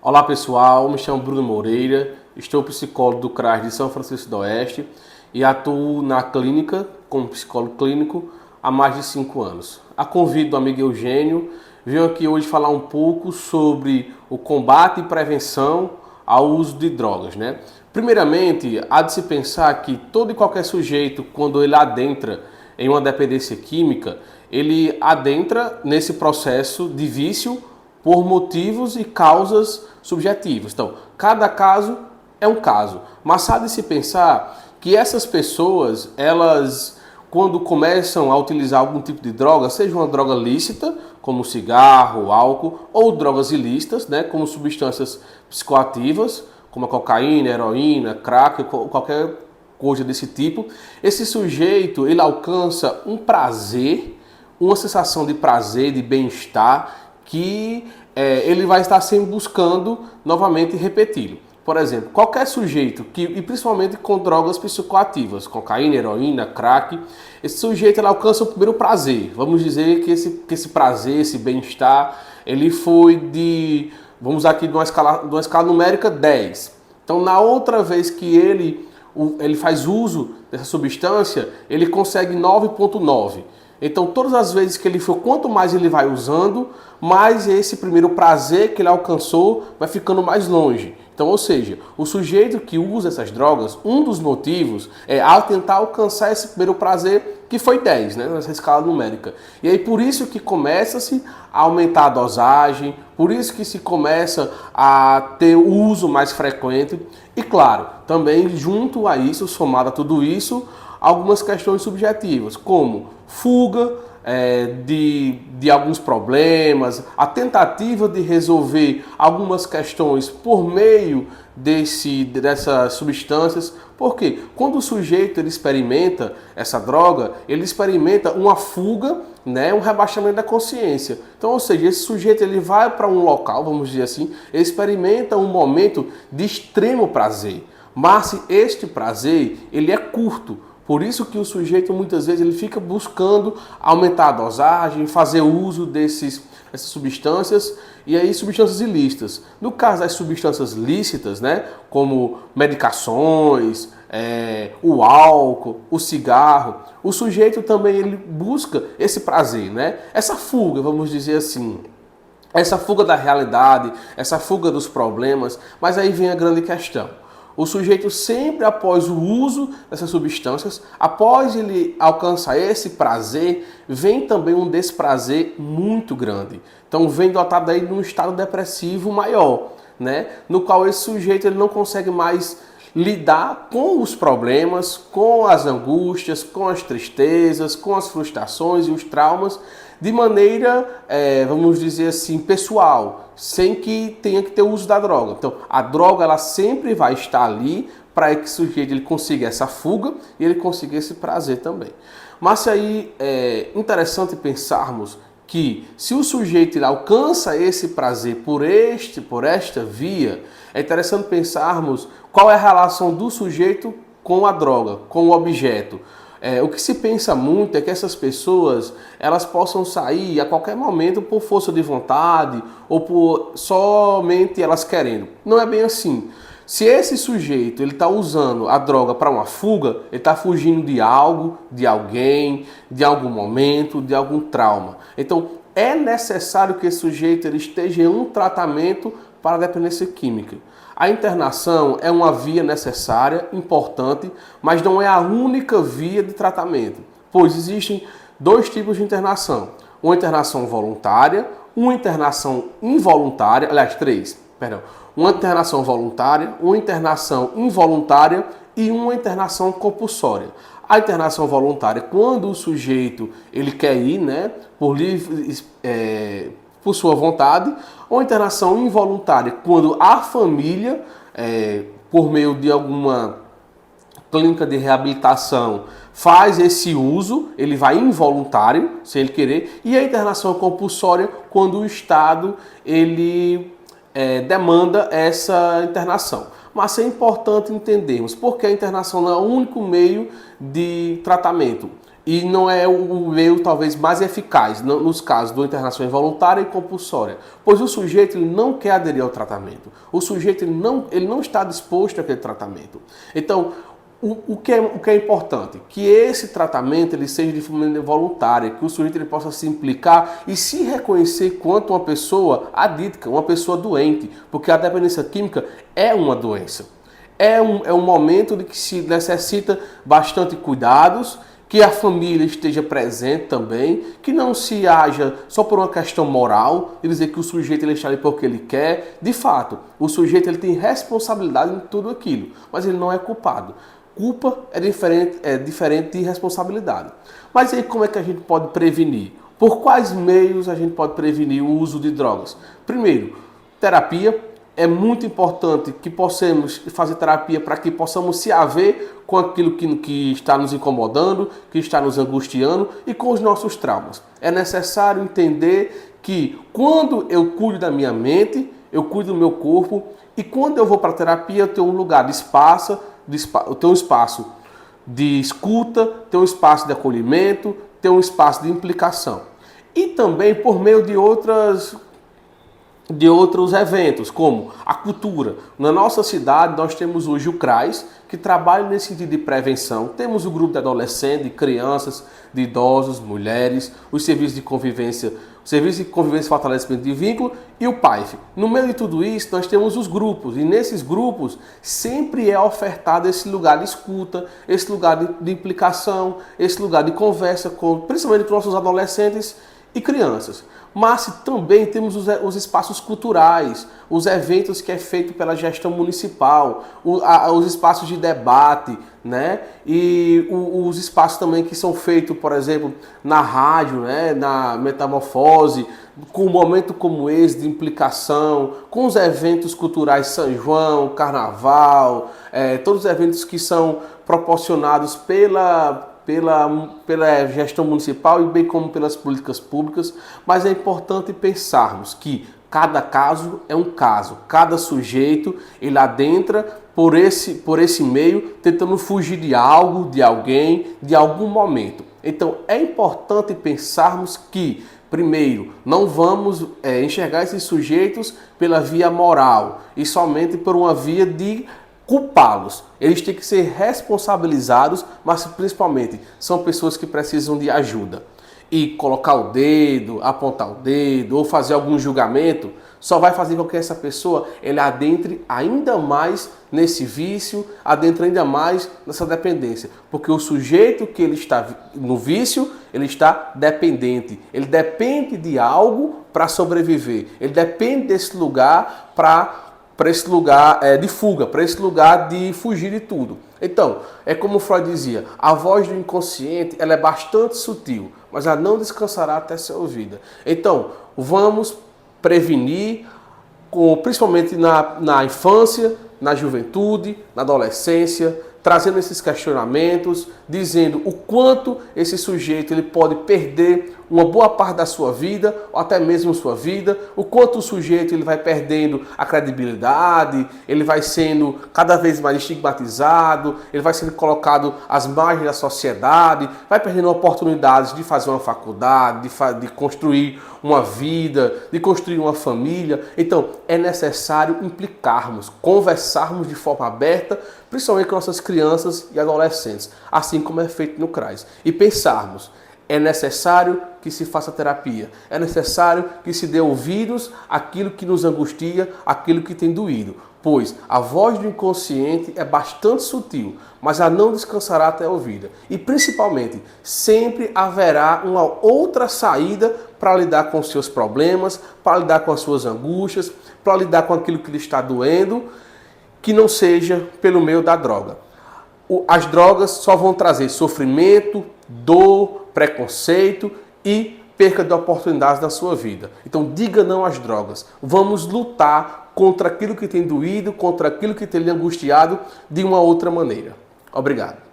Olá pessoal, me chamo Bruno Moreira, estou psicólogo do CRAS de São Francisco do Oeste e atuo na clínica como psicólogo clínico há mais de 5 anos. A convite do amigo Eugênio, venho aqui hoje falar um pouco sobre o combate e prevenção ao uso de drogas, né? Primeiramente, há de se pensar que todo e qualquer sujeito, quando ele adentra em uma dependência química, ele adentra nesse processo de vício por motivos e causas subjetivos. Então, cada caso é um caso. Mas há de se pensar que essas pessoas, elas, quando começam a utilizar algum tipo de droga, seja uma droga lícita, como cigarro, álcool, ou drogas ilícitas, né, como substâncias psicoativas, como a cocaína, heroína, crack, qualquer coisa desse tipo, esse sujeito, ele alcança um prazer, uma sensação de prazer, de bem-estar, que ele vai estar sempre buscando novamente repeti-lo. Por exemplo, qualquer sujeito, e principalmente com drogas psicoativas, cocaína, heroína, crack, esse sujeito ele alcança o primeiro prazer. Vamos dizer que esse prazer, esse bem-estar, ele foi de, vamos usar aqui de uma escala numérica 10. Então, na outra vez que ele faz uso dessa substância, ele consegue 9,9. Então, todas as vezes que ele for, quanto mais ele vai usando, mais esse primeiro prazer que ele alcançou vai ficando mais longe. Então, ou seja, o sujeito que usa essas drogas, um dos motivos é ao tentar alcançar esse primeiro prazer, que foi 10, né, nessa escala numérica. E aí, por isso que começa-se a aumentar a dosagem, por isso que se começa a ter o uso mais frequente. E claro, também junto a isso, somado a tudo isso, algumas questões subjetivas, como fuga de alguns problemas, a tentativa de resolver algumas questões por meio dessas substâncias. Porque quando o sujeito ele experimenta essa droga, ele experimenta uma fuga, né, um rebaixamento da consciência. Então, ou seja, esse sujeito ele vai para um local, vamos dizer assim, ele experimenta um momento de extremo prazer. Mas este prazer ele é curto. Por isso que o sujeito muitas vezes ele fica buscando aumentar a dosagem, fazer uso dessas substâncias, e aí substâncias ilícitas. No caso das substâncias lícitas, né, como medicações, o álcool, o cigarro, o sujeito também ele busca esse prazer, né? Essa fuga, vamos dizer assim, essa fuga da realidade, essa fuga dos problemas. Mas aí vem a grande questão. O sujeito sempre após o uso dessas substâncias, após ele alcançar esse prazer, vem também um desprazer muito grande. Então vem dotado aí de um estado depressivo maior, né? No qual esse sujeito ele não consegue mais lidar com os problemas, com as angústias, com as tristezas, com as frustrações e os traumas de maneira, vamos dizer assim, pessoal, sem que tenha que ter o uso da droga. Então, a droga ela sempre vai estar ali para que o sujeito ele consiga essa fuga e ele consiga esse prazer também. Mas aí é interessante pensarmos que se o sujeito ele alcança esse prazer por esta via, é interessante pensarmos qual é a relação do sujeito com a droga, com o objeto. O que se pensa muito é que essas pessoas elas possam sair a qualquer momento por força de vontade ou por somente elas querendo. Não é bem assim. Se esse sujeito ele está usando a droga para uma fuga, ele está fugindo de algo, de alguém, de algum momento, de algum trauma. Então é necessário que esse sujeito ele esteja em um tratamento para a dependência química. A internação é uma via necessária, importante, mas não é a única via de tratamento, pois existem dois tipos de internação. Uma internação voluntária, uma internação involuntária, aliás, três, perdão. Uma internação voluntária, uma internação involuntária e uma internação compulsória. A internação voluntária, quando o sujeito ele quer ir, né, por sua vontade, ou internação involuntária, quando a família, por meio de alguma clínica de reabilitação, faz esse uso, ele vai involuntário, sem ele querer, e a internação compulsória, quando o Estado ele demanda essa internação. Mas é importante entendermos porque a internação não é o único meio de tratamento. e não é o meio talvez mais eficaz nos casos do internação involuntária e compulsória, pois o sujeito ele não quer aderir ao tratamento, o sujeito ele não está disposto àquele tratamento. Então, o que é importante? Que esse tratamento ele seja de forma voluntária, que o sujeito ele possa se implicar e se reconhecer quanto uma pessoa adítica, uma pessoa doente, porque a dependência química é uma doença. É um momento de que se necessita bastante cuidados, que a família esteja presente também, que não se haja só por uma questão moral, de dizer que o sujeito ele está ali porque ele quer. De fato, o sujeito ele tem responsabilidade em tudo aquilo, mas ele não é culpado. Culpa é diferente de responsabilidade. Mas aí como é que a gente pode prevenir? Por quais meios a gente pode prevenir o uso de drogas? Primeiro, terapia. É muito importante que possamos fazer terapia para que possamos se haver com aquilo que está nos incomodando, que está nos angustiando e com os nossos traumas. É necessário entender que quando eu cuido da minha mente, eu cuido do meu corpo e quando eu vou para a terapia eu tenho um lugar de espaço, eu tenho um espaço de escuta, tenho um espaço de acolhimento, tenho um espaço de implicação. E também por meio de outros eventos, como a cultura. Na nossa cidade, nós temos hoje o CRAS, que trabalha nesse sentido de prevenção. Temos o grupo de adolescentes, de crianças, de idosos, mulheres, os serviços de convivência, o Serviço de Convivência e Fortalecimento de Vínculo e o PAIF. No meio de tudo isso, nós temos os grupos, e nesses grupos sempre é ofertado esse lugar de escuta, esse lugar de implicação, esse lugar de conversa, principalmente com nossos adolescentes e crianças. Mas também temos os espaços culturais, os eventos que é feito pela gestão municipal, os espaços de debate, né? E os espaços também que são feitos, por exemplo, na rádio, né? Na Metamorfose, com um momento como esse de implicação, com os eventos culturais São João, Carnaval, todos os eventos que são proporcionados pela gestão municipal e bem como pelas políticas públicas, mas é importante pensarmos que cada caso é um caso, cada sujeito ele adentra por esse meio tentando fugir de algo, de alguém, de algum momento. Então é importante pensarmos que, primeiro, não vamos enxergar esses sujeitos pela via moral e somente por uma via de culpá-los. Eles têm que ser responsabilizados, mas principalmente são pessoas que precisam de ajuda. E colocar o dedo, apontar o dedo ou fazer algum julgamento só vai fazer com que essa pessoa ele adentre ainda mais nesse vício, adentre ainda mais nessa dependência. Porque o sujeito que ele está no vício, ele está dependente. Ele depende de algo para sobreviver. Ele depende desse lugar para esse lugar de fuga, para esse lugar de fugir de tudo. Então, é como Freud dizia, a voz do inconsciente ela é bastante sutil, mas ela não descansará até ser ouvida. Então, vamos prevenir, principalmente na infância, na juventude, na adolescência, trazendo esses questionamentos, dizendo o quanto esse sujeito ele pode perder uma boa parte da sua vida, ou até mesmo sua vida, o quanto o sujeito ele vai perdendo a credibilidade, ele vai sendo cada vez mais estigmatizado, ele vai sendo colocado às margens da sociedade, vai perdendo oportunidades de fazer uma faculdade, de construir uma vida, de construir uma família. Então, é necessário implicarmos, conversarmos de forma aberta, principalmente com nossas crianças e adolescentes, assim como é feito no CRAS. E pensarmos, é necessário que se faça terapia, é necessário que se dê ouvidos àquilo que nos angustia, àquilo que tem doído, pois a voz do inconsciente é bastante sutil, mas ela não descansará até a ouvida. E principalmente, sempre haverá uma outra saída para lidar com os seus problemas, para lidar com as suas angústias, para lidar com aquilo que lhe está doendo, que não seja pelo meio da droga. As drogas só vão trazer sofrimento, dor, preconceito e perca de oportunidades na sua vida. Então diga não às drogas. Vamos lutar contra aquilo que tem doído, contra aquilo que tem lhe angustiado de uma outra maneira. Obrigado.